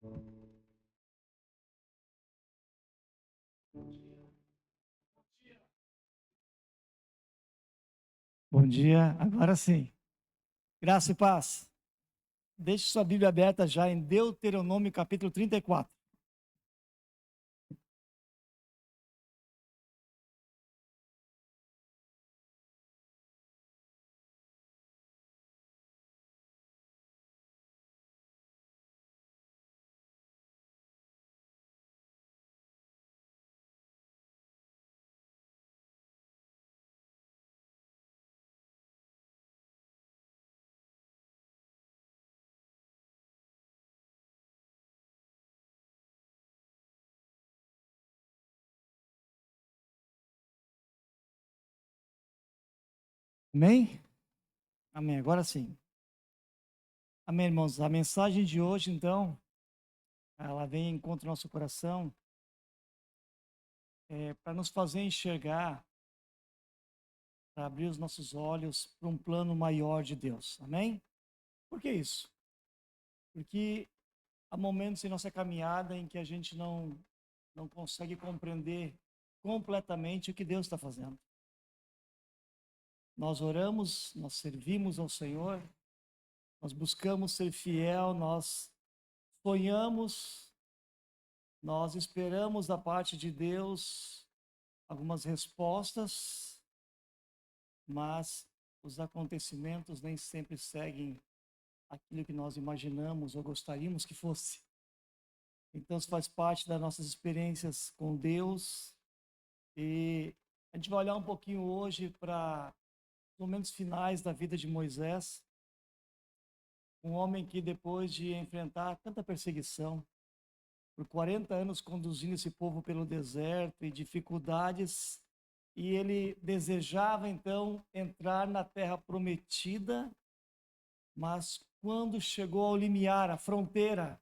Bom dia, agora sim. Graça e paz. Deixe sua Bíblia aberta já em Deuteronômio capítulo 34. Amém? Amém, agora sim. Amém, irmãos. A mensagem de hoje, então, ela vem em encontro ao nosso coração para nos fazer enxergar, para abrir os nossos olhos para um plano maior de Deus. Amém? Por que isso? Porque há momentos em nossa caminhada em que a gente não consegue compreender completamente o que Deus está fazendo. Nós oramos, nós servimos ao Senhor, nós buscamos ser fiel, nós sonhamos, nós esperamos da parte de Deus algumas respostas, mas os acontecimentos nem sempre seguem aquilo que nós imaginamos ou gostaríamos que fosse. Então, isso faz parte das nossas experiências com Deus e a gente vai olhar um pouquinho hoje para os momentos finais da vida de Moisés, um homem que depois de enfrentar tanta perseguição, por 40 anos conduzindo esse povo pelo deserto e dificuldades, e ele desejava então entrar na terra prometida, mas quando chegou ao limiar, à fronteira,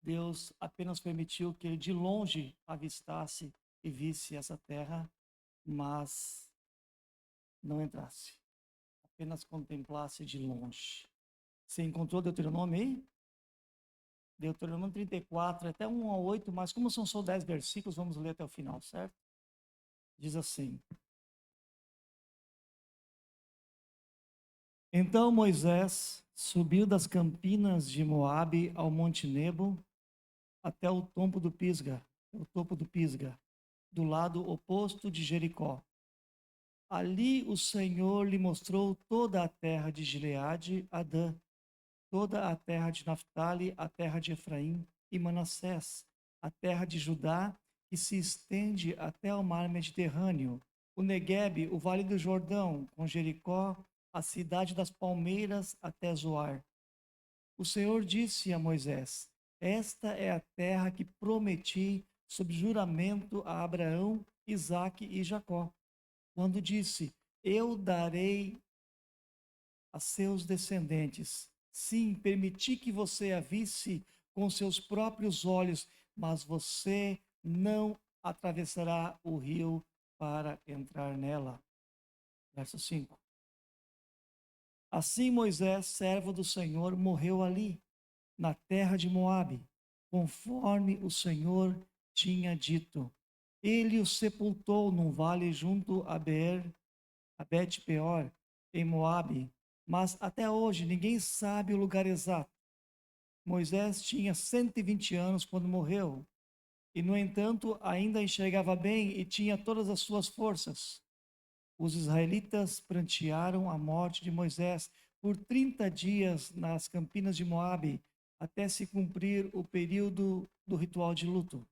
Deus apenas permitiu que ele de longe avistasse e visse essa terra, mas não entrasse, apenas contemplasse de longe. Você encontrou Deuteronômio aí? Deuteronômio 34, até 1 a 8, mas como são só 10 versículos, vamos ler até o final, certo? Diz assim: Então Moisés subiu das campinas de Moabe ao monte Nebo, até o topo do Pisga, do lado oposto de Jericó. Ali o Senhor lhe mostrou toda a terra de Gileade, Adã, toda a terra de Naphtali, a terra de Efraim e Manassés, a terra de Judá, que se estende até o mar Mediterrâneo, o Neguebe, o vale do Jordão, com Jericó, a cidade das palmeiras até Zoar. O Senhor disse a Moisés: Esta é a terra que prometi sob juramento a Abraão, Isaque e Jacó, quando disse: Eu darei a seus descendentes. Sim, permiti que você a visse com seus próprios olhos, mas você não atravessará o rio para entrar nela. Verso 5. Assim Moisés, servo do Senhor, morreu ali, na terra de Moabe, conforme o Senhor tinha dito. Ele o sepultou num vale junto a Bet-peor, em Moabe, mas até hoje ninguém sabe o lugar exato. Moisés tinha 120 anos quando morreu, e no entanto ainda enxergava bem e tinha todas as suas forças. Os israelitas prantearam a morte de Moisés por 30 dias nas campinas de Moabe, até se cumprir o período do ritual de luto.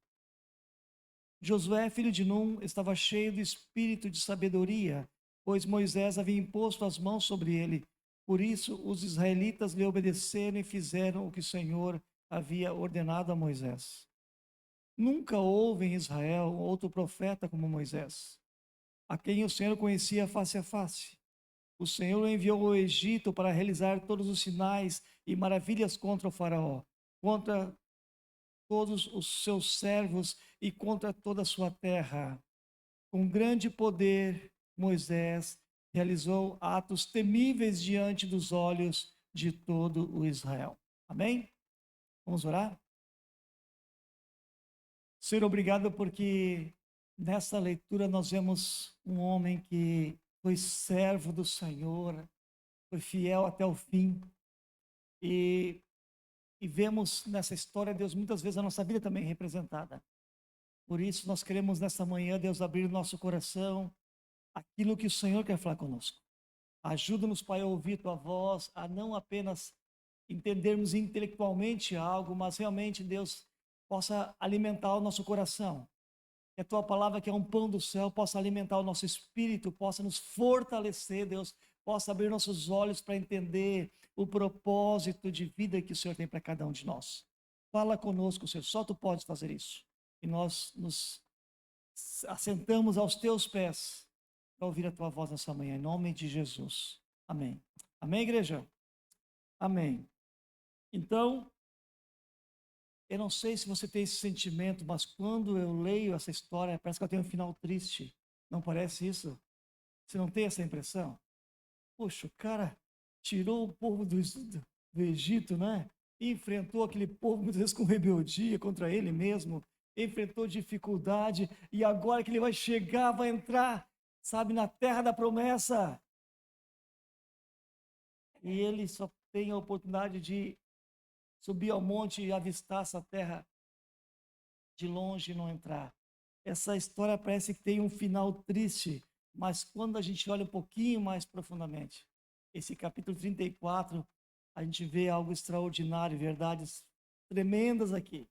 Josué, filho de Num, estava cheio do espírito de sabedoria, pois Moisés havia imposto as mãos sobre ele. Por isso, os israelitas lhe obedeceram e fizeram o que o Senhor havia ordenado a Moisés. Nunca houve em Israel outro profeta como Moisés, a quem o Senhor conhecia face a face. O Senhor o enviou ao Egito para realizar todos os sinais e maravilhas contra o faraó, contra todos os seus servos e contra toda a sua terra. Com grande poder, Moisés realizou atos temíveis diante dos olhos de todo o Israel. Amém? Vamos orar? Senhor, obrigado porque nessa leitura nós vemos um homem que foi servo do Senhor, foi fiel até o fim. E, e vemos nessa história, Deus, muitas vezes a nossa vida também representada. Por isso nós queremos nessa manhã, Deus, abrir o nosso coração, aquilo que o Senhor quer falar conosco. Ajuda-nos, Pai, a ouvir Tua voz, a não apenas entendermos intelectualmente algo, mas realmente, Deus, possa alimentar o nosso coração. Que a Tua palavra, que é um pão do céu, possa alimentar o nosso espírito, possa nos fortalecer, Deus, possa abrir nossos olhos para entender o propósito de vida que o Senhor tem para cada um de nós. Fala conosco, Senhor, só Tu podes fazer isso. E nós nos assentamos aos Teus pés para ouvir a Tua voz nessa manhã, em nome de Jesus. Amém. Amém, igreja? Amém. Então, eu não sei se você tem esse sentimento, mas quando eu leio essa história, parece que ela tem um final triste. Não parece isso? Você não tem essa impressão? Poxa, o cara tirou o povo do Egito, né? E enfrentou aquele povo muitas vezes com rebeldia contra ele mesmo, enfrentou dificuldade, e agora que ele vai chegar, vai entrar, sabe, na terra da promessa. E ele só tem a oportunidade de subir ao monte e avistar essa terra de longe e não entrar. Essa história parece que tem um final triste, mas quando a gente olha um pouquinho mais profundamente, esse capítulo 34, a gente vê algo extraordinário, verdades tremendas aqui,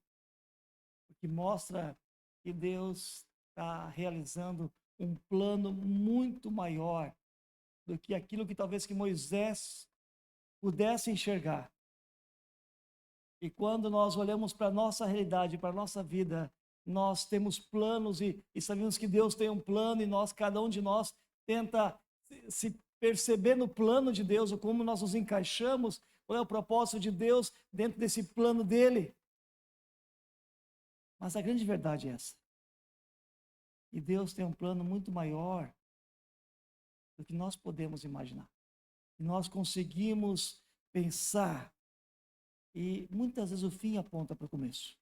que mostra que Deus está realizando um plano muito maior do que aquilo que talvez que Moisés pudesse enxergar. E quando nós olhamos para a nossa realidade, para a nossa vida, nós temos planos e sabemos que Deus tem um plano e nós, cada um de nós, tenta se perceber no plano de Deus, ou como nós nos encaixamos, qual é o propósito de Deus dentro desse plano dele. Mas a grande verdade é essa. E Deus tem um plano muito maior do que nós podemos imaginar. E nós conseguimos pensar. E muitas vezes o fim aponta para o começo,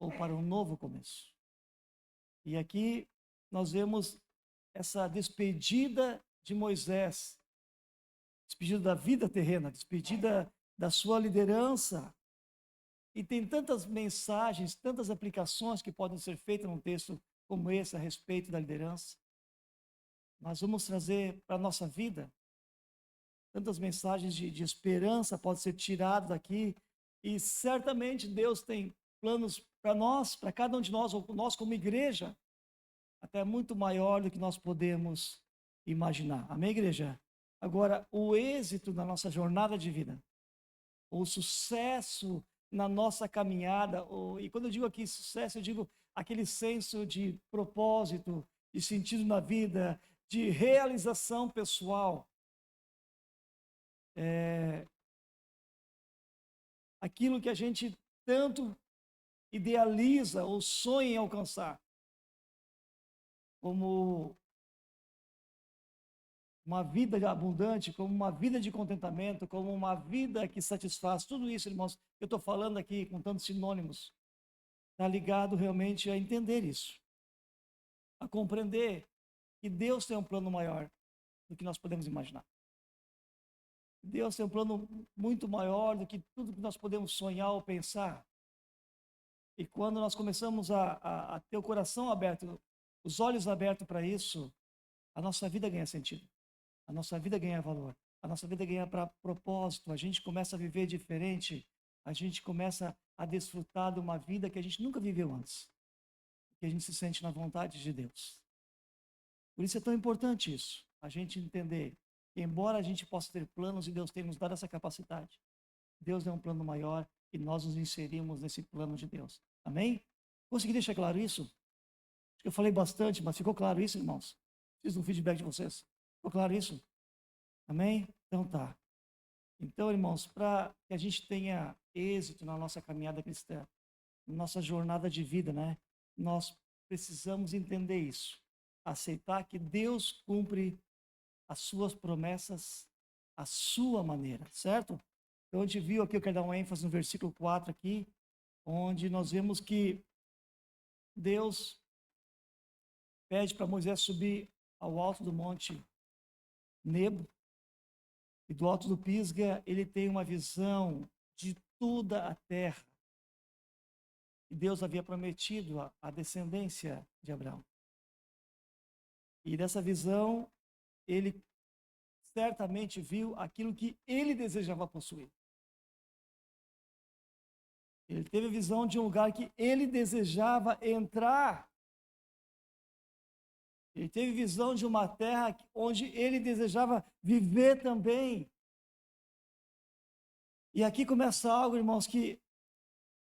ou para um novo começo. E aqui nós vemos essa despedida de Moisés, despedida da vida terrena, despedida da sua liderança. E tem tantas mensagens, tantas aplicações que podem ser feitas num texto como esse a respeito da liderança. Nós vamos trazer para a nossa vida tantas mensagens de esperança podem ser tiradas daqui, e certamente Deus tem planos para nós, para cada um de nós, ou nós como igreja, até muito maior do que nós podemos imaginar. Amém, igreja? Agora, o êxito na nossa jornada de vida, o sucesso na nossa caminhada, e quando eu digo aqui sucesso, eu digo aquele senso de propósito, de sentido na vida, de realização pessoal. Aquilo que a gente tanto idealiza ou sonha em alcançar, como uma vida abundante, como uma vida de contentamento, como uma vida que satisfaz. Tudo isso, irmãos, que eu estou falando aqui com tantos sinônimos, está ligado realmente a entender isso, a compreender que Deus tem um plano maior do que nós podemos imaginar. Deus tem um plano muito maior do que tudo que nós podemos sonhar ou pensar. E quando nós começamos a ter o coração aberto, os olhos abertos para isso, a nossa vida ganha sentido, a nossa vida ganha valor, a nossa vida ganha para propósito, a gente começa a viver diferente, a gente começa a desfrutar de uma vida que a gente nunca viveu antes, que a gente se sente na vontade de Deus. Por isso é tão importante isso, a gente entender que embora a gente possa ter planos e Deus tenha nos dado essa capacidade, Deus é um plano maior e nós nos inserimos nesse plano de Deus. Amém? Consegui deixar claro isso? Acho que eu falei bastante, mas ficou claro isso, irmãos? Preciso de um feedback de vocês. Ficou claro isso? Amém? Então tá. Então, irmãos, para que a gente tenha êxito na nossa caminhada cristã, na nossa jornada de vida, né? Nós precisamos entender isso. Aceitar que Deus cumpre as suas promessas à sua maneira, certo? Então, a gente viu aqui, eu quero dar uma ênfase no versículo 4 aqui, onde nós vemos que Deus pede para Moisés subir ao alto do monte Nebo, e do alto do Pisga ele tem uma visão de toda a terra. E Deus havia prometido a descendência de Abraão. E dessa visão, ele certamente viu aquilo que ele desejava possuir. Ele teve a visão de um lugar que ele desejava entrar. Ele teve visão de uma terra onde ele desejava viver também. E aqui começa algo, irmãos, que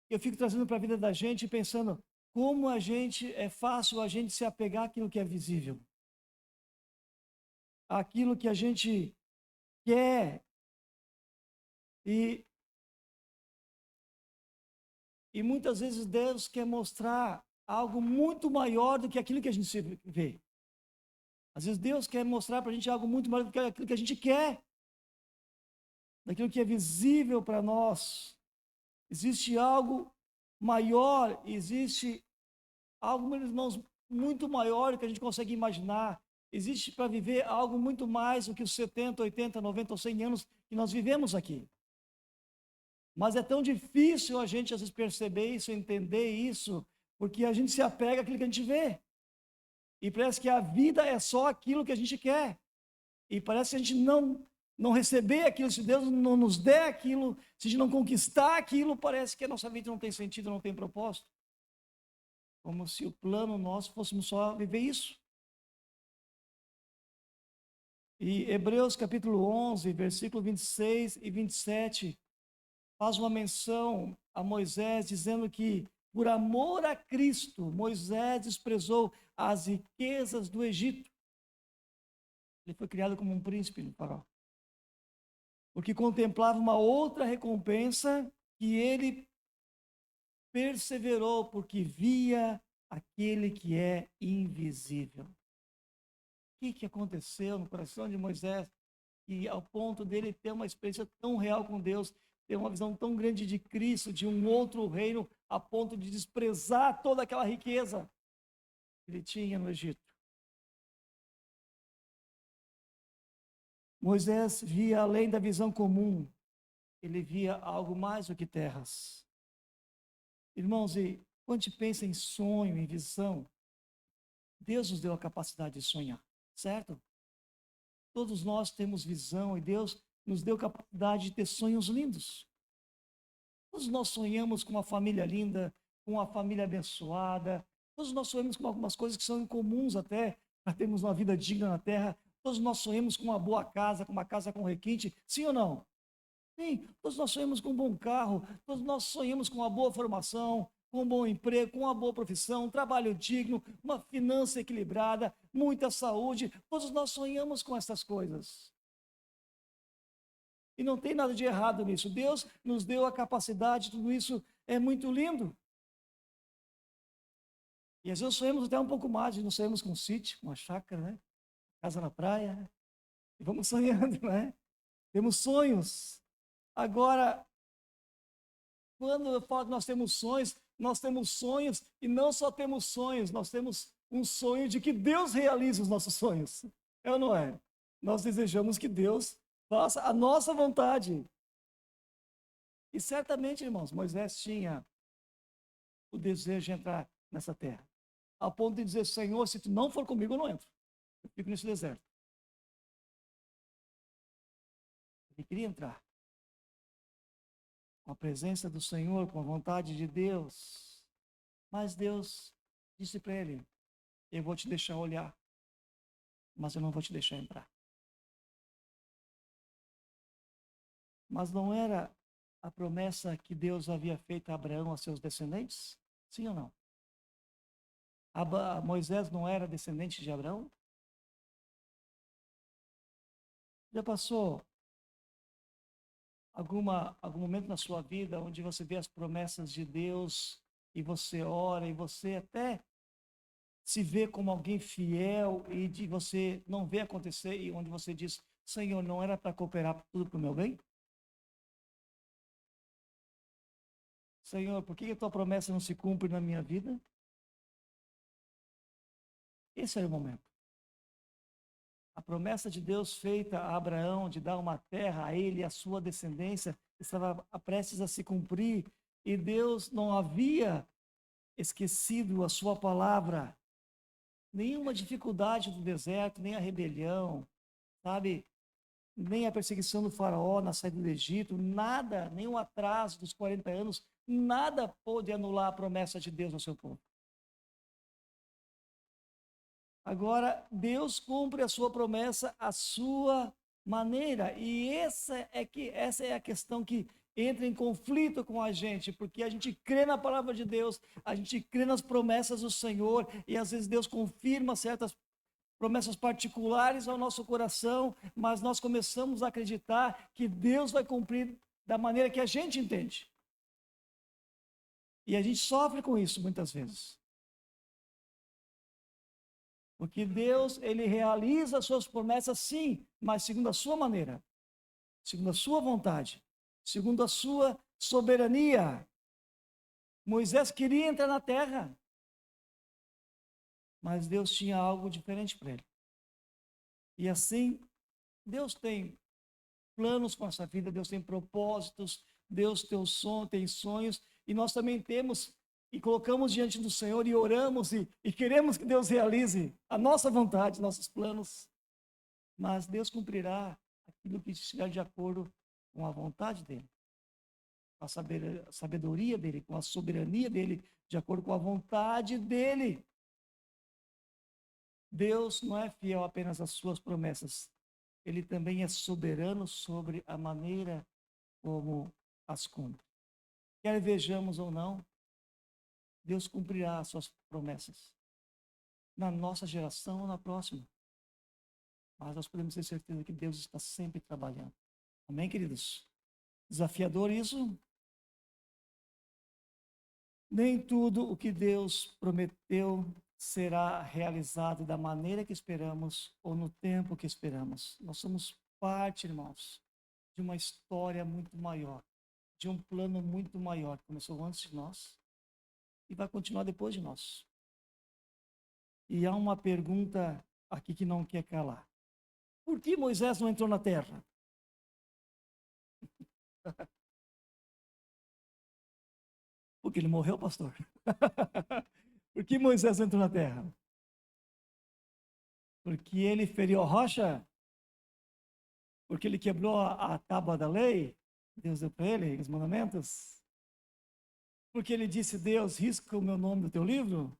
eu fico trazendo para a vida da gente, pensando como é fácil a gente se apegar àquilo que é visível. Àquilo que a gente quer. E muitas vezes Deus quer mostrar algo muito maior do que aquilo que a gente vê. Às vezes Deus quer mostrar para a gente algo muito maior do que aquilo que a gente quer, daquilo que é visível para nós. Existe algo maior, existe algo, meus irmãos, muito maior do que a gente consegue imaginar. Existe para viver algo muito mais do que os 70, 80, 90 ou 100 anos que nós vivemos aqui. Mas é tão difícil a gente às vezes perceber isso, entender isso, porque a gente se apega àquilo que a gente vê. E parece que a vida é só aquilo que a gente quer. E parece que a gente não receber aquilo, se Deus não nos der aquilo, se a gente não conquistar aquilo, parece que a nossa vida não tem sentido, não tem propósito. Como se o plano nosso fôssemos só viver isso. E Hebreus capítulo 11, versículo 26 e 27, faz uma menção a Moisés, dizendo que por amor a Cristo, Moisés desprezou as riquezas do Egito. Ele foi criado como um príncipe no faraó. Porque contemplava uma outra recompensa, que ele perseverou, porque via aquele que é invisível. O que aconteceu no coração de Moisés, que ao ponto dele ter uma experiência tão real com Deus, ter uma visão tão grande de Cristo, de um outro reino, a ponto de desprezar toda aquela riqueza que ele tinha no Egito? Moisés via além da visão comum, ele via algo mais do que terras. Irmãos, e quando a gente pensa em sonho, em visão, Deus nos deu a capacidade de sonhar, certo? Todos nós temos visão e Deus nos deu a capacidade de ter sonhos lindos. Todos nós sonhamos com uma família linda, com uma família abençoada. Todos nós sonhamos com algumas coisas que são incomuns até, para termos uma vida digna na terra. Todos nós sonhamos com uma boa casa, com uma casa com requinte, sim ou não? Sim, todos nós sonhamos com um bom carro, todos nós sonhamos com uma boa formação, com um bom emprego, com uma boa profissão, um trabalho digno, uma finança equilibrada, muita saúde. Todos nós sonhamos com essas coisas. E não tem nada de errado nisso. Deus nos deu a capacidade, tudo isso é muito lindo. E às vezes sonhamos até um pouco mais, nós sonhamos com um sítio, com uma chácara, né? Casa na praia, né? E vamos sonhando, né? Temos sonhos. Agora, quando eu falo que nós temos sonhos, e não só temos sonhos, nós temos um sonho de que Deus realize os nossos sonhos. É ou não é? Nós desejamos que Deus faça a nossa vontade. E certamente, irmãos, Moisés tinha o desejo de entrar nessa terra, ao ponto de dizer: Senhor, se tu não for comigo, eu não entro. Eu fico nesse deserto. Ele queria entrar. Com a presença do Senhor, com a vontade de Deus. Mas Deus disse para ele: eu vou te deixar olhar, mas eu não vou te deixar entrar. Mas não era a promessa que Deus havia feito a Abraão, a seus descendentes? Sim ou não? Moisés não era descendente de Abraão? Já passou algum momento na sua vida onde você vê as promessas de Deus e você ora e você até se vê como alguém fiel e de você não vê acontecer, e onde você diz: Senhor, não era para cooperar tudo para o meu bem? Senhor, por que a tua promessa não se cumpre na minha vida? Esse era o momento. A promessa de Deus feita a Abraão de dar uma terra a ele e a sua descendência estava prestes a se cumprir, e Deus não havia esquecido a sua palavra. Nenhuma dificuldade do deserto, nem a rebelião, sabe? Nem a perseguição do faraó na saída do Egito, nada, nenhum atraso dos 40 anos, nada pôde anular a promessa de Deus no seu povo. Agora, Deus cumpre a sua promessa à sua maneira, e essa é a questão que entra em conflito com a gente, porque a gente crê na palavra de Deus, a gente crê nas promessas do Senhor, e às vezes Deus confirma certas promessas particulares ao nosso coração, mas nós começamos a acreditar que Deus vai cumprir da maneira que a gente entende. E a gente sofre com isso muitas vezes. Porque Deus, ele realiza as suas promessas sim, mas segundo a sua maneira, segundo a sua vontade, segundo a sua soberania. Moisés queria entrar na terra, mas Deus tinha algo diferente para ele. E assim, Deus tem planos com a nossa vida, Deus tem propósitos, Deus tem sonhos, e nós também temos e colocamos diante do Senhor e oramos e queremos que Deus realize a nossa vontade, nossos planos, mas Deus cumprirá aquilo que estiver de acordo com a vontade dEle, com a sabedoria dEle, com a soberania dEle, de acordo com a vontade dEle. Deus não é fiel apenas às suas promessas, Ele também é soberano sobre a maneira como as cumpre. Quer vejamos ou não, Deus cumprirá as suas promessas, na nossa geração ou na próxima. Mas nós podemos ter certeza que Deus está sempre trabalhando. Amém, queridos? Desafiador isso? Nem tudo o que Deus prometeu será realizado da maneira que esperamos ou no tempo que esperamos. Nós somos parte, irmãos, de uma história muito maior, de um plano muito maior, que começou antes de nós e vai continuar depois de nós. E há uma pergunta aqui que não quer calar. Por que Moisés não entrou na terra? Porque ele morreu, pastor. Por que Moisés não entrou na terra? Porque ele feriu a rocha? Porque ele quebrou a tábua da lei? Deus deu para ele os mandamentos? Porque ele disse, Deus, risca o meu nome do teu livro?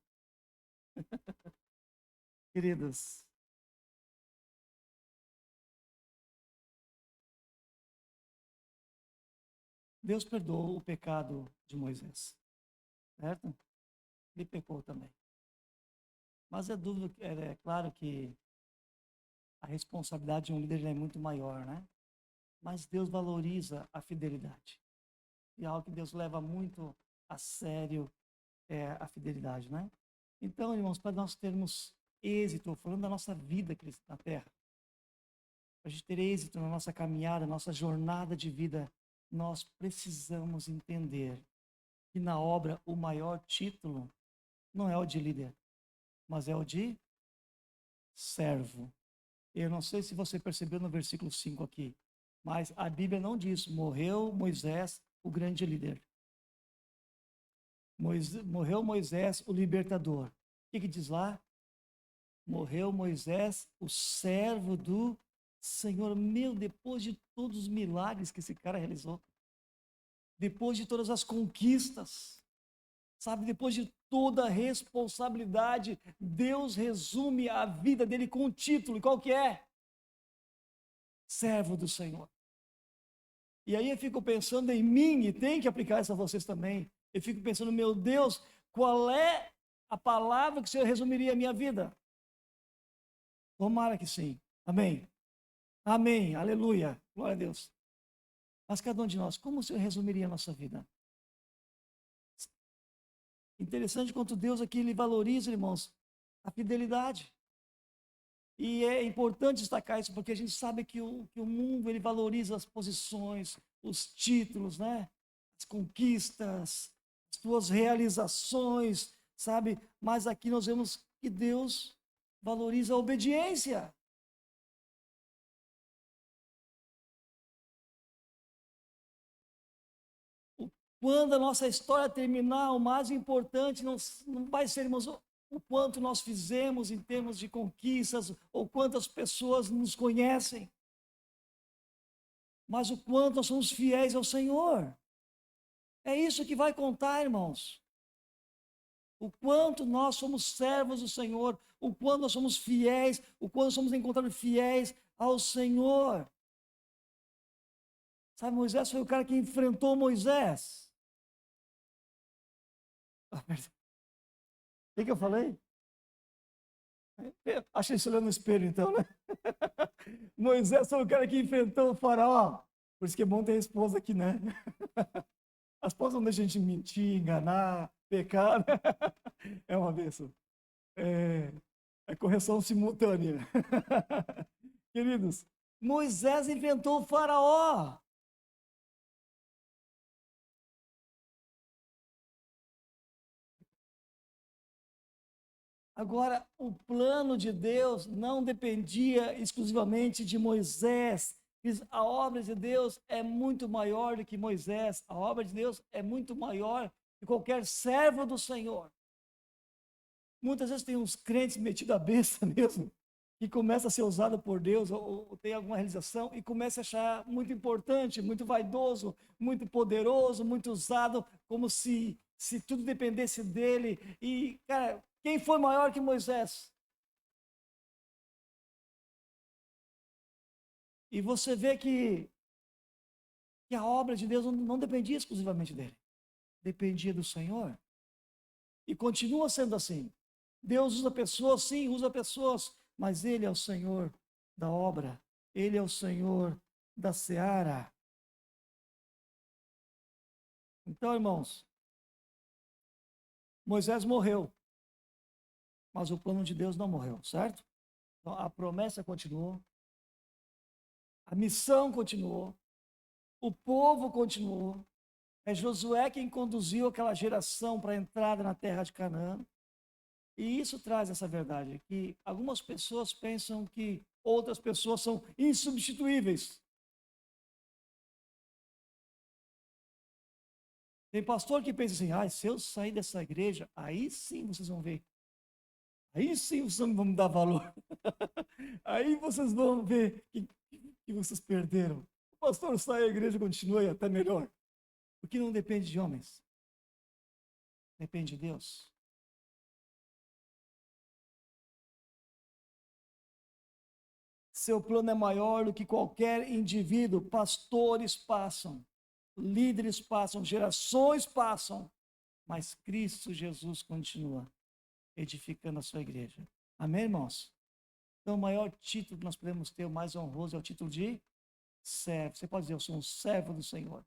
Queridos, Deus perdoou o pecado de Moisés, certo? Ele pecou também. Mas é claro que a responsabilidade de um líder é muito maior, né? Mas Deus valoriza a fidelidade. E é algo que Deus leva muito a sério a fidelidade, né? Então, irmãos, para nós termos êxito, falando da nossa vida na Terra, para a gente ter êxito na nossa caminhada, nossa jornada de vida, nós precisamos entender que na obra o maior título não é o de líder, mas é o de servo. Eu não sei se você percebeu no versículo 5 aqui, mas a Bíblia não diz, morreu Moisés, o grande líder. Morreu Moisés, o libertador. O que diz lá? Morreu Moisés, o servo do Senhor. Meu, depois de todos os milagres que esse cara realizou, depois de todas as conquistas, sabe, depois de toda a responsabilidade, Deus resume a vida dele com um título. E qual que é? Servo do Senhor. E aí eu fico pensando em mim, e tem que aplicar isso a vocês também. Eu fico pensando, meu Deus, qual é a palavra que o Senhor resumiria a minha vida? Tomara que sim. Amém. Amém. Aleluia. Glória a Deus. Mas cada um de nós, como o Senhor resumiria a nossa vida? Interessante quanto Deus aqui ele valoriza, irmãos, a fidelidade. E é importante destacar isso, porque a gente sabe que o mundo ele valoriza as posições, os títulos, né? as conquistas, as tuas realizações, sabe? Mas aqui nós vemos que Deus valoriza a obediência. Quando a nossa história terminar, o mais importante não vai ser, irmãos, o quanto nós fizemos em termos de conquistas, ou quantas pessoas nos conhecem, mas o quanto nós somos fiéis ao Senhor. É isso que vai contar, irmãos. O quanto nós somos servos do Senhor, o quanto nós somos fiéis, o quanto somos encontrados fiéis ao Senhor. Sabe, Moisés foi o cara que enfrentou Moisés. O que eu falei? Achei isso olhando no espelho, então, né? Moisés foi o cara que enfrentou o faraó. Por isso que é bom ter esposa aqui, né? A esposa não deixa a gente mentir, enganar, pecar, né? É uma bênção. É correção simultânea. Queridos, Moisés inventou o faraó. Agora, o plano de Deus não dependia exclusivamente de Moisés. A obra de Deus é muito maior do que Moisés. A obra de Deus é muito maior que qualquer servo do Senhor. Muitas vezes tem uns crentes metidos à besta mesmo, que começa a ser usado por Deus, ou tem alguma realização, e começa a achar muito importante, muito vaidoso, muito poderoso, muito usado, como se tudo dependesse dele. E, cara, quem foi maior que Moisés? E você vê que a obra de Deus não dependia exclusivamente dele, dependia do Senhor. E continua sendo assim. Deus usa pessoas, sim, usa pessoas, mas Ele é o Senhor da obra, Ele é o Senhor da seara. Então, irmãos, Moisés morreu, mas o plano de Deus não morreu, certo? Então, a promessa continuou, a missão continuou, o povo continuou. É Josué quem conduziu aquela geração para a entrada na terra de Canaã. E isso traz essa verdade, que algumas pessoas pensam que outras pessoas são insubstituíveis. Tem pastor que pensa assim, se eu sair dessa igreja, aí sim vocês vão ver. Aí sim vocês vão me dar valor. Aí vocês vão ver que vocês perderam. O pastor sai, a igreja continua e até melhor. Porque não depende de homens. Depende de Deus. Seu plano é maior do que qualquer indivíduo. Pastores passam, líderes passam, gerações passam, mas Cristo Jesus continua edificando a sua igreja. Amém, irmãos? Então, o maior título que nós podemos ter, o mais honroso, é o título de servo. Você pode dizer, eu sou um servo do Senhor.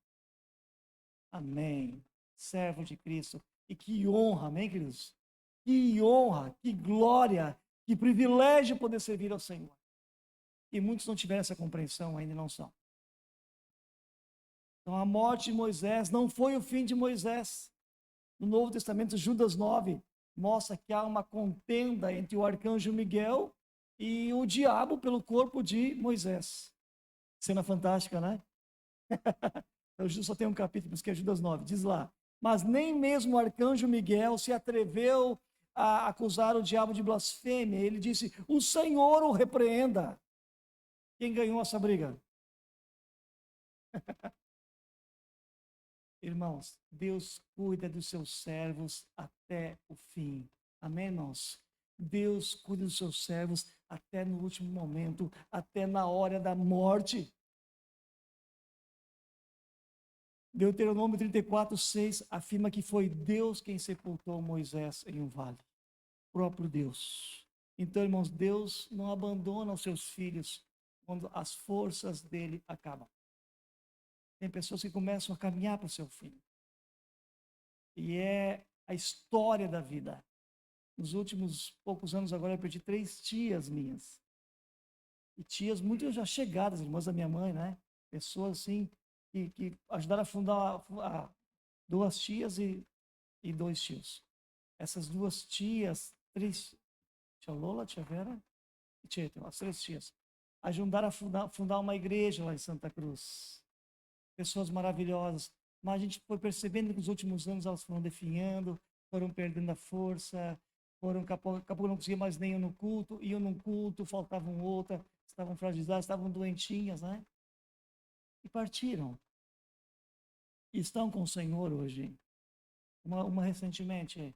Amém. Servo de Cristo. E que honra, amém, queridos? Que honra, que glória, que privilégio poder servir ao Senhor. E muitos não tiveram essa compreensão, ainda não são. Então, a morte de Moisés não foi o fim de Moisés. No Novo Testamento, Judas 9 mostra que há uma contenda entre o arcanjo Miguel e o diabo pelo corpo de Moisés. Cena fantástica, né? Eu só tem um capítulo, por isso que é Judas 9. Diz lá, mas nem mesmo o arcanjo Miguel se atreveu a acusar o diabo de blasfêmia. Ele disse, o Senhor o repreenda. Quem ganhou essa briga? Irmãos, Deus cuida dos seus servos até o fim. Amém, irmãos? Deus cuida dos seus servos até no último momento, até na hora da morte. Deuteronômio 34:6 afirma que foi Deus quem sepultou Moisés em um vale. O próprio Deus. Então, irmãos, Deus não abandona os seus filhos quando as forças dele acabam. Tem pessoas que começam a caminhar para o seu fim. E é a história da vida. Nos últimos poucos anos agora eu perdi 3 tias minhas. E tias muito já chegadas, irmãs da minha mãe, né? Pessoas assim que ajudaram a fundar, 2 tias e 2 tios. Essas 2 tias, 3, tia Lola, tia Vera e tia, as 3 tias, ajudaram a fundar uma igreja lá em Santa Cruz. Pessoas maravilhosas. Mas a gente foi percebendo que nos últimos anos elas foram definhando, foram perdendo a força, daqui a pouco não conseguia mais nem ir no culto, iam num culto, faltavam outra, estavam fragilizadas, estavam doentinhas, né? E partiram. E estão com o Senhor hoje. Uma recentemente.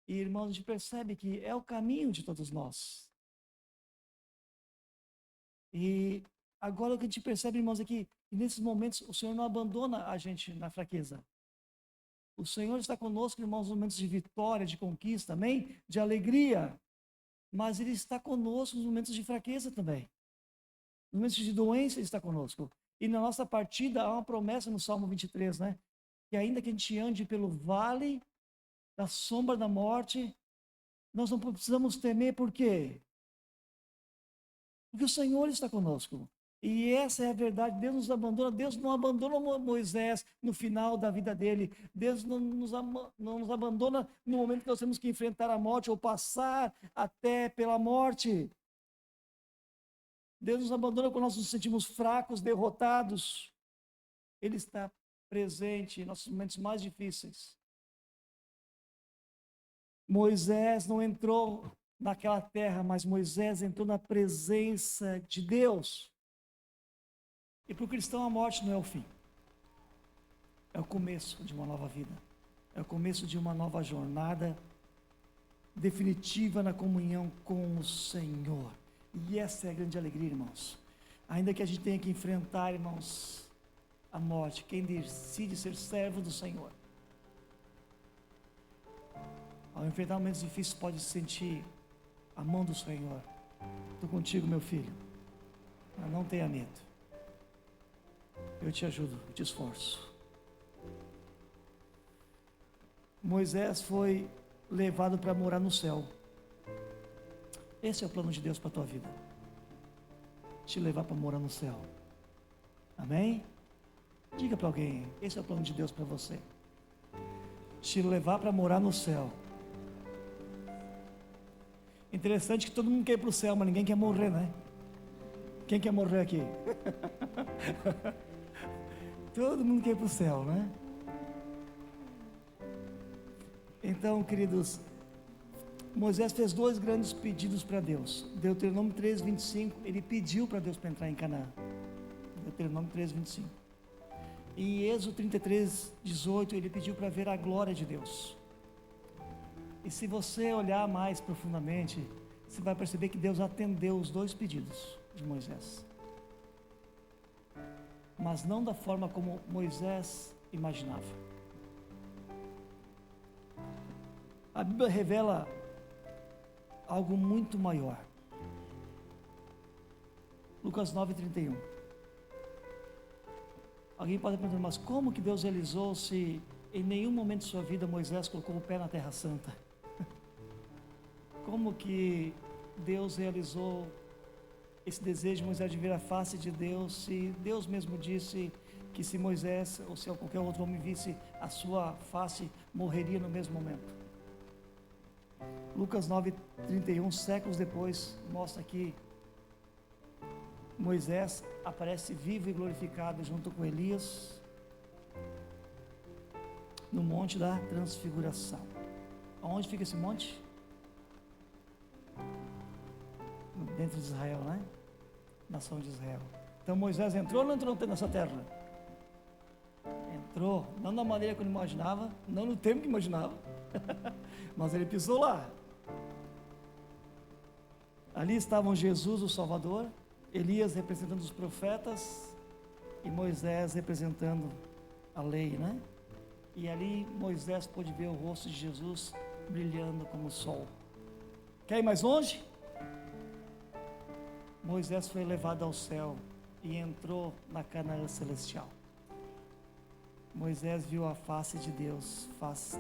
E, irmãos, a gente percebe que é o caminho de todos nós. E agora o que a gente percebe, irmãos, é que nesses momentos o Senhor não abandona a gente na fraqueza. O Senhor está conosco, irmãos, nos momentos de vitória, de conquista, amém? De alegria. Mas Ele está conosco nos momentos de fraqueza também. Nos momentos de doença Ele está conosco. E na nossa partida há uma promessa no Salmo 23, né? Que ainda que a gente ande pelo vale da sombra da morte, nós não precisamos temer, por quê? Porque o Senhor está conosco. E essa é a verdade. Deus nos abandona. Deus não abandona Moisés no final da vida dele. Deus não nos abandona no momento que nós temos que enfrentar a morte ou passar até pela morte. Deus nos abandona quando nós nos sentimos fracos, derrotados. Ele está presente em nossos momentos mais difíceis. Moisés não entrou naquela terra, mas Moisés entrou na presença de Deus. E para o cristão a morte não é o fim. É o começo de uma nova vida. É o começo de uma nova jornada definitiva na comunhão com o Senhor. E essa é a grande alegria, irmãos. Ainda que a gente tenha que enfrentar, irmãos, a morte, quem decide ser servo do Senhor, ao enfrentar momentos difíceis, pode sentir a mão do Senhor. Estou contigo, meu filho. Mas não tenha medo. Eu te ajudo, eu te esforço. Moisés foi levado para morar no céu. Esse é o plano de Deus para a tua vida. Te levar para morar no céu. Amém? Diga para alguém, esse é o plano de Deus para você. Te levar para morar no céu. Interessante que todo mundo quer ir para o céu, mas ninguém quer morrer, né? Quem quer morrer aqui? Todo mundo quer ir para o céu, né? Então, queridos, Moisés fez 2 grandes pedidos para Deus. Deuteronômio 3, 25, ele pediu para Deus para entrar em Canaã. Deuteronômio 3, 25. E Êxodo 33, 18, ele pediu para ver a glória de Deus. E se você olhar mais profundamente, você vai perceber que Deus atendeu os 2 pedidos de Moisés. Mas não da forma como Moisés imaginava. A Bíblia revela algo muito maior. Lucas 9:31. Alguém pode perguntar, mas como que Deus realizou se em nenhum momento de sua vida Moisés colocou o pé na Terra Santa? Como que Deus realizou esse desejo de Moisés de ver a face de Deus, se Deus mesmo disse que se Moisés ou se qualquer outro homem visse a sua face, morreria no mesmo momento? Lucas 9:31, séculos depois, mostra que Moisés aparece vivo e glorificado junto com Elias no Monte da Transfiguração. Aonde fica esse monte? Dentro de Israel, né? Nação de Israel. Então Moisés entrou ou não entrou nessa terra? Entrou, não da maneira que ele imaginava, não no tempo que imaginava, mas ele pisou lá. Ali estavam Jesus, o Salvador, Elias representando os profetas e Moisés representando a lei, né? E ali Moisés pôde ver o rosto de Jesus brilhando como o sol. Quer ir mais longe? Moisés foi levado ao céu e entrou na Canaã celestial. Moisés viu a face de Deus, face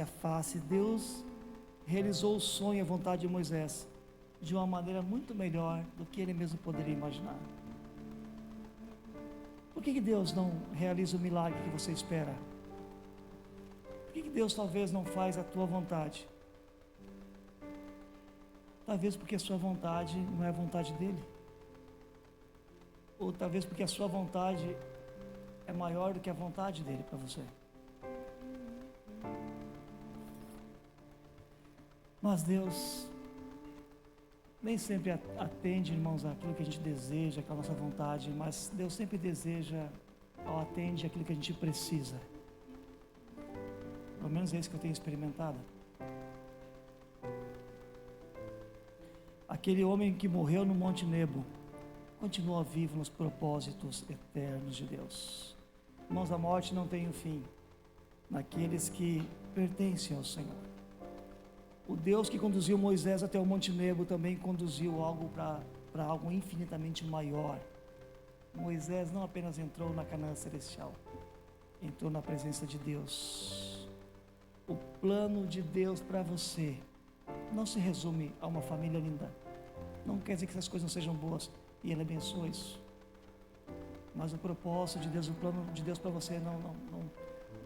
a face. Deus realizou o sonho e a vontade de Moisés de uma maneira muito melhor do que ele mesmo poderia imaginar. Por que Deus não realiza o milagre que você espera? Por que Deus talvez não faz a tua vontade? Talvez porque a sua vontade não é a vontade dele. Ou talvez porque a sua vontade é maior do que a vontade dele para você. Mas Deus nem sempre atende, irmãos, aquilo que a gente deseja, aquela nossa vontade, mas Deus sempre deseja, ou atende aquilo que a gente precisa. Pelo menos é isso que eu tenho experimentado. Aquele homem que morreu no Monte Nebo continua vivo nos propósitos eternos de Deus. Irmãos, a morte não tem um fim naqueles que pertencem ao Senhor. O Deus que conduziu Moisés até o Monte Nebo também conduziu algo para algo infinitamente maior. Moisés não apenas entrou na Canaã celestial, entrou na presença de Deus. O plano de Deus para você não se resume a uma família linda. Não quer dizer que essas coisas não sejam boas e Ele abençoa isso. Mas o propósito de Deus, o plano de Deus para você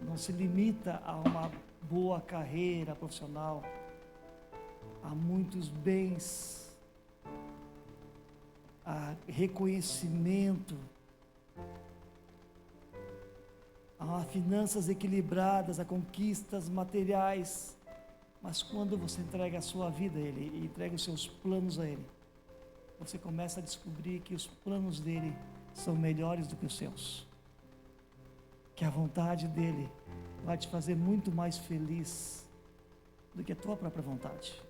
não se limita a uma boa carreira profissional, a muitos bens, a reconhecimento, a finanças equilibradas, a conquistas materiais. Mas quando você entrega a sua vida a Ele e entrega os seus planos a Ele, você começa a descobrir que os planos dEle são melhores do que os seus, que a vontade dEle vai te fazer muito mais feliz do que a tua própria vontade.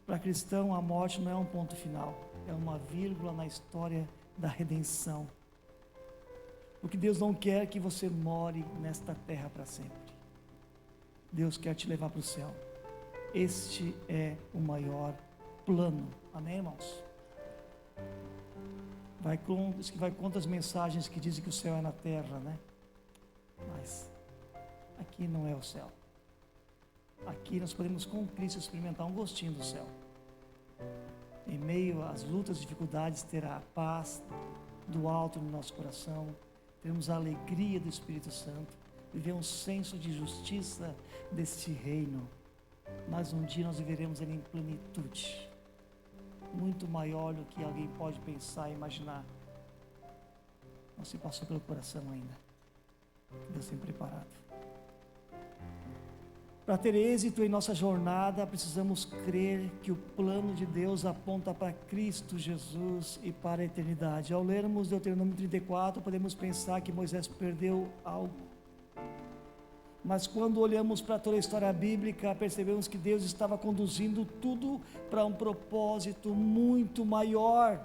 Para cristão, a morte não é um ponto final, é uma vírgula na história da redenção. Porque Deus não quer que você more nesta terra para sempre. Deus quer te levar para o céu. Este é o maior plano. Amém, irmãos? Vai contra as mensagens que dizem que o céu é na terra, né? Mas aqui não é o céu. Aqui nós podemos com Cristo experimentar um gostinho do céu. Em meio às lutas e dificuldades, terá a paz do alto no nosso coração. Teremos a alegria do Espírito Santo. Viver um senso de justiça deste reino. Mas um dia nós viveremos ele em plenitude. Muito maior do que alguém pode pensar e imaginar. Não se passou pelo coração ainda. Deus tem preparado. Para ter êxito em nossa jornada, precisamos crer que o plano de Deus aponta para Cristo Jesus e para a eternidade. Ao lermos Deuteronômio 34, podemos pensar que Moisés perdeu algo. Mas quando olhamos para toda a história bíblica, percebemos que Deus estava conduzindo tudo para um propósito muito maior.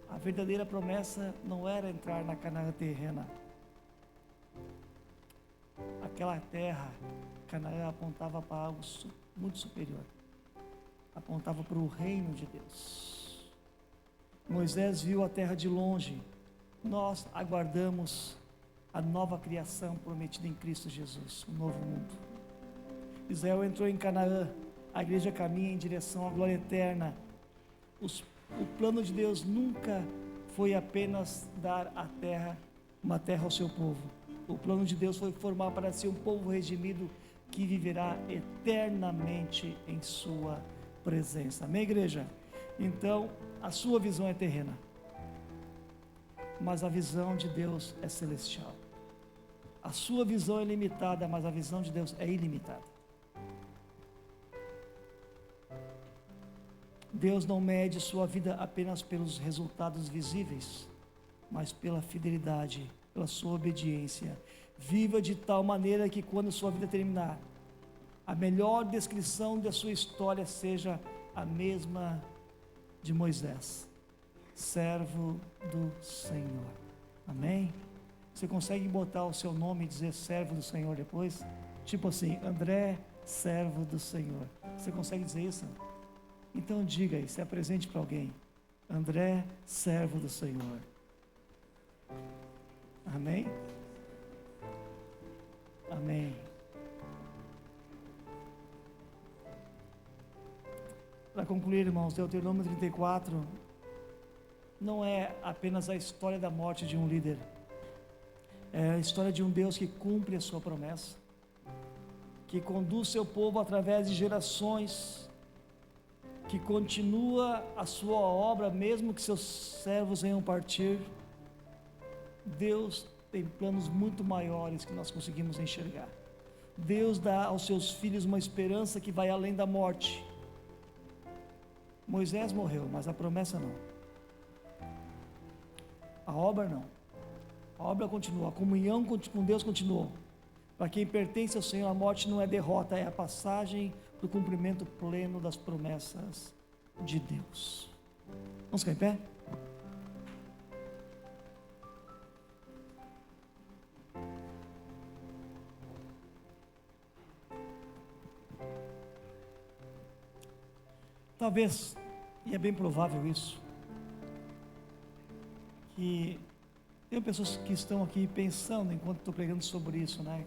A verdadeira promessa não era entrar na Canaã terrena. Aquela terra, Canaã, apontava para algo muito superior. Apontava para o reino de Deus. Moisés viu a terra de longe. Nós aguardamos a nova criação prometida em Cristo Jesus, o novo mundo. Israel entrou em Canaã, a igreja caminha em direção à glória eterna. O plano de Deus nunca foi apenas dar uma terra ao seu povo. O plano de Deus foi formar para si um povo redimido que viverá eternamente em sua presença. Amém, igreja? Então, a sua visão é terrena, mas a visão de Deus é celestial. A sua visão é limitada, mas a visão de Deus é ilimitada. Deus não mede sua vida apenas pelos resultados visíveis, mas pela fidelidade, pela sua obediência. Viva de tal maneira que quando sua vida terminar, a melhor descrição da sua história seja a mesma de Moisés, servo do Senhor. Amém? Você consegue botar o seu nome e dizer servo do Senhor depois? Tipo assim, André, servo do Senhor. Você consegue dizer isso? Então diga aí, se apresente para alguém. André, servo do Senhor. Amém? Amém. Para concluir, irmãos, Deuteronômio 34 não é apenas a história da morte de um líder, é a história de um Deus que cumpre a sua promessa, que conduz seu povo através de gerações, que continua a sua obra mesmo que seus servos venham partir. Deus tem planos muito maiores que nós conseguimos enxergar. Deus dá aos seus filhos uma esperança que vai além da morte. Moisés morreu, mas a promessa não. A obra não. A obra continua, a comunhão com Deus continuou. Para quem pertence ao Senhor, a morte não é derrota, é a passagem do cumprimento pleno das promessas de Deus. Vamos ficar em pé? Talvez, e é bem provável isso, que tem pessoas que estão aqui pensando, enquanto estou pregando sobre isso, né?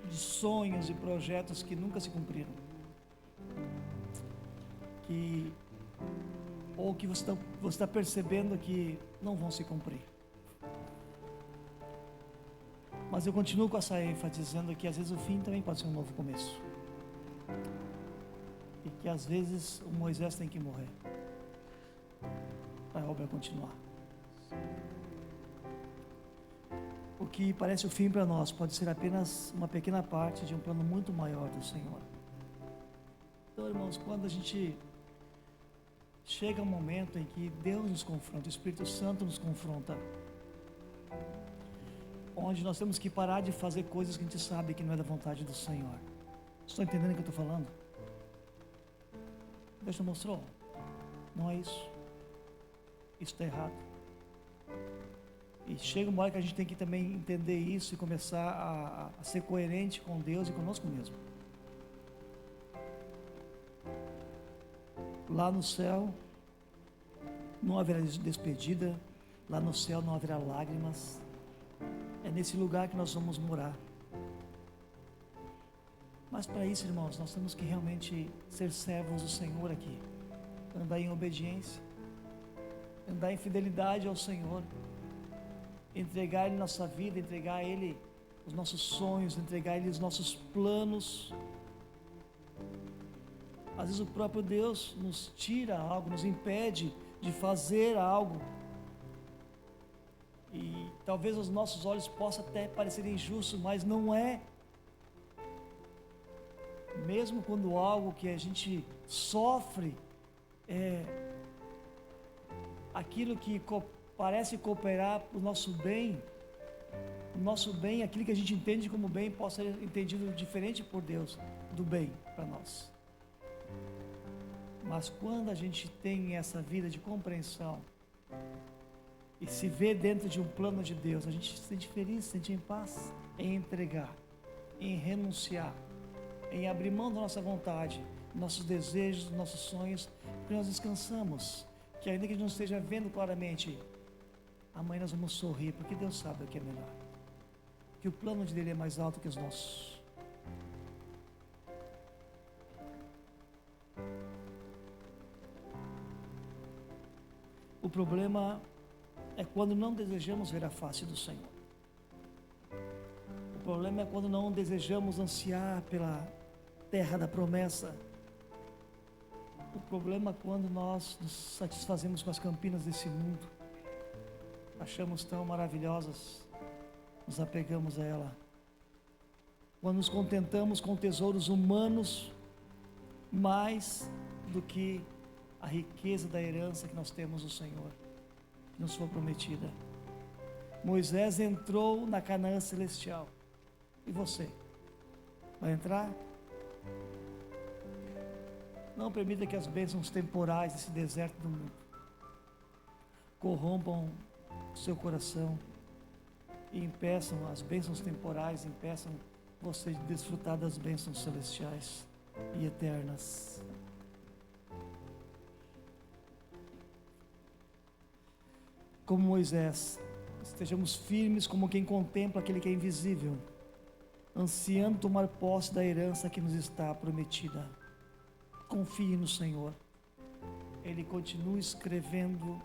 De sonhos e projetos que nunca se cumpriram. Ou que você está percebendo que não vão se cumprir. Mas eu continuo com essa ênfase, dizendo que às vezes o fim também pode ser um novo começo. E que às vezes o Moisés tem que morrer para a obra continuar. O que parece o fim para nós pode ser apenas uma pequena parte de um plano muito maior do Senhor. Então, irmãos, quando a gente chega um momento em que Deus nos confronta, o Espírito Santo nos confronta, onde nós temos que parar de fazer coisas que a gente sabe que não é da vontade do Senhor. Estão entendendo o que eu estou falando? Deus te mostrou? Não é isso. Isso está errado. E chega uma hora que a gente tem que também entender isso e começar a ser coerente com Deus e conosco mesmo. Lá no céu não haverá despedida, lá no céu não haverá lágrimas. É nesse lugar que nós vamos morar. Mas para isso, irmãos, nós temos que realmente ser servos do Senhor aqui, andar em obediência, andar em fidelidade ao Senhor, entregar a Ele nossa vida, entregar a Ele os nossos sonhos, entregar a Ele os nossos planos. Às vezes o próprio Deus nos tira algo, nos impede de fazer algo. E talvez aos nossos olhos possa até parecer injusto, mas não é. Mesmo quando algo que a gente sofre é aquilo que parece cooperar para o nosso bem, aquilo que a gente entende como bem, possa ser entendido diferente por Deus, do bem para nós. Mas quando a gente tem essa vida de compreensão e se vê dentro de um plano de Deus, a gente se sente feliz, se sente em paz, em entregar, em renunciar, em abrir mão da nossa vontade, nossos desejos, nossos sonhos, porque nós descansamos, que ainda que a gente não esteja vendo claramente, amanhã nós vamos sorrir, porque Deus sabe o que é melhor, que o plano dele é mais alto que os nossos. O problema é quando não desejamos ver a face do Senhor. O problema é quando não desejamos ansiar pela terra da promessa. O problema é quando nós nos satisfazemos com as campinas desse mundo, achamos tão maravilhosas, nos apegamos a ela. Quando nos contentamos com tesouros humanos mais do que a riqueza da herança que nós temos do Senhor, que nos foi prometida. Moisés entrou na Canaã celestial. E você? Vai entrar? Não permita que as bênçãos temporais desse deserto do mundo corrompam o seu coração e impeçam as bênçãos temporais, impeçam você de desfrutar das bênçãos celestiais e eternas. Como Moisés, estejamos firmes como quem contempla aquele que é invisível, ansiando tomar posse da herança que nos está prometida. Confie no Senhor. Ele continua escrevendo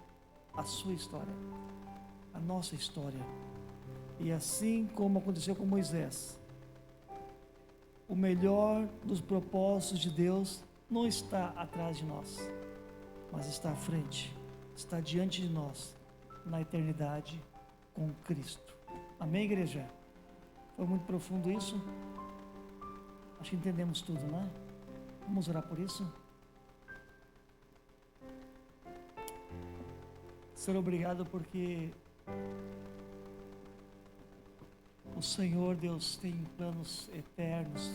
a sua história, a nossa história. E assim como aconteceu com Moisés, o melhor dos propósitos de Deus não está atrás de nós, mas está à frente, está diante de nós, na eternidade com Cristo. Amém, igreja? Foi muito profundo isso? Acho que entendemos tudo, não é? Vamos orar por isso? Senhor, obrigado porque o Senhor, Deus, tem planos eternos.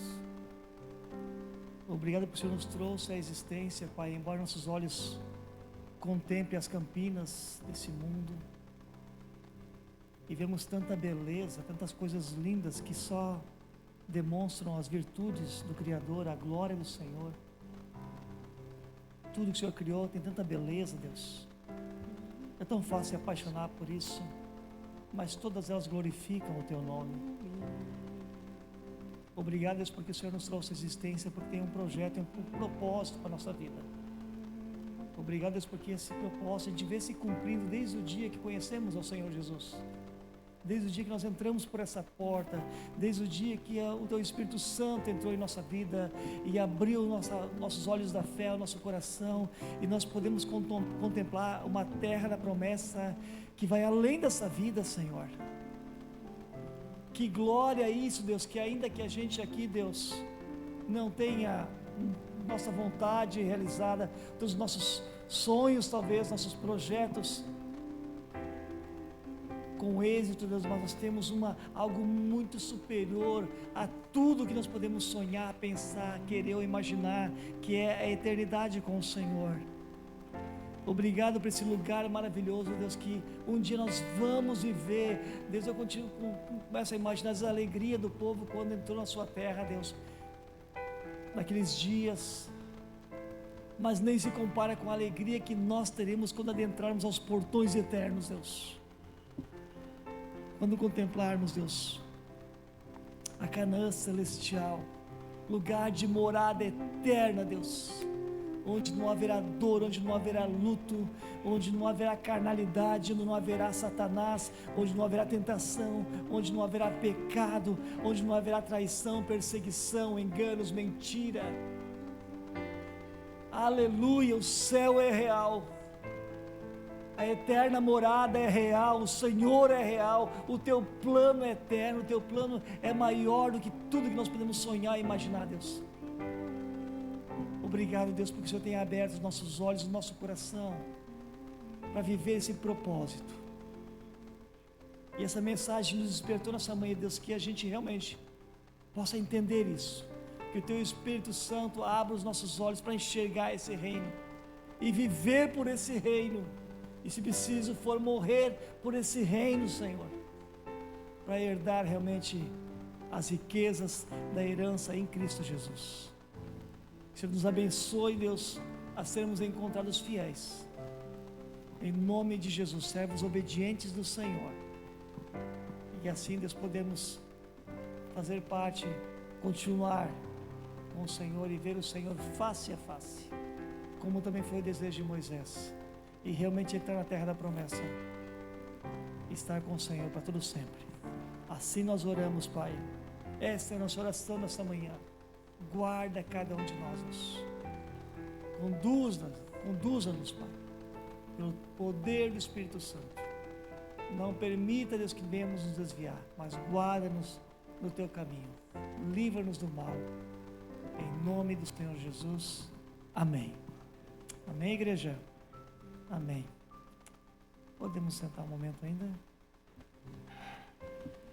Obrigado porque o Senhor nos trouxe à existência, Pai, embora nossos olhos contemplem as campinas desse mundo e vemos tanta beleza, tantas coisas lindas que só demonstram as virtudes do Criador, a glória do Senhor. Tudo que o Senhor criou tem tanta beleza, Deus. É tão fácil se apaixonar por isso, mas todas elas glorificam o Teu nome. Obrigado, Deus, porque o Senhor nos trouxe a existência, porque tem um projeto, tem um propósito para a nossa vida. Obrigado, Deus, porque esse propósito a gente vê se cumprindo desde o dia que conhecemos ao Senhor Jesus. Desde o dia que nós entramos por essa porta, desde o dia que o Teu Espírito Santo entrou em nossa vida e abriu nossos olhos da fé, o nosso coração, e nós podemos contemplar uma terra da promessa que vai além dessa vida, Senhor. Que glória é isso, Deus, que ainda que a gente aqui, Deus, não tenha nossa vontade realizada, dos nossos sonhos, talvez, nossos projetos com êxito, Deus, mas nós temos algo muito superior a tudo que nós podemos sonhar, pensar, querer ou imaginar, que é a eternidade com o Senhor. Obrigado por esse lugar maravilhoso, Deus, que um dia nós vamos viver. Deus, eu começo a imaginar a alegria do povo quando entrou na sua terra, Deus, naqueles dias, mas nem se compara com a alegria que nós teremos quando adentrarmos aos portões eternos, Deus. Quando contemplarmos, Deus, a Canaã celestial, lugar de morada eterna, Deus, onde não haverá dor, onde não haverá luto, onde não haverá carnalidade, onde não haverá Satanás, onde não haverá tentação, onde não haverá pecado, onde não haverá traição, perseguição, enganos, mentira. Aleluia, o céu é real. A eterna morada é real, o Senhor é real, o Teu plano é eterno, o Teu plano é maior do que tudo que nós podemos sonhar e imaginar, Deus. Obrigado, Deus, porque o Senhor tem aberto os nossos olhos, o nosso coração, para viver esse propósito. E essa mensagem nos despertou nessa manhã, Deus, que a gente realmente possa entender isso, que o Teu Espírito Santo abra os nossos olhos para enxergar esse reino, e viver por esse reino, e se preciso for morrer por esse reino, Senhor, para herdar realmente as riquezas da herança em Cristo Jesus. Que o Senhor nos abençoe, Deus, a sermos encontrados fiéis, em nome de Jesus, servos obedientes do Senhor, e assim, Deus, podemos fazer parte, continuar com o Senhor e ver o Senhor face a face, como também foi o desejo de Moisés, e realmente entrar na terra da promessa, estar com o Senhor para todo sempre. Assim nós oramos, Pai. Esta é a nossa oração nessa manhã. Guarda cada um de nós, Deus. Conduza-nos, Pai, pelo poder do Espírito Santo. Não permita, Deus, que venhamos nos desviar, mas guarda-nos no Teu caminho. Livra-nos do mal. Em nome do Senhor Jesus. Amém. Amém, igreja? Amém. Podemos sentar um momento ainda?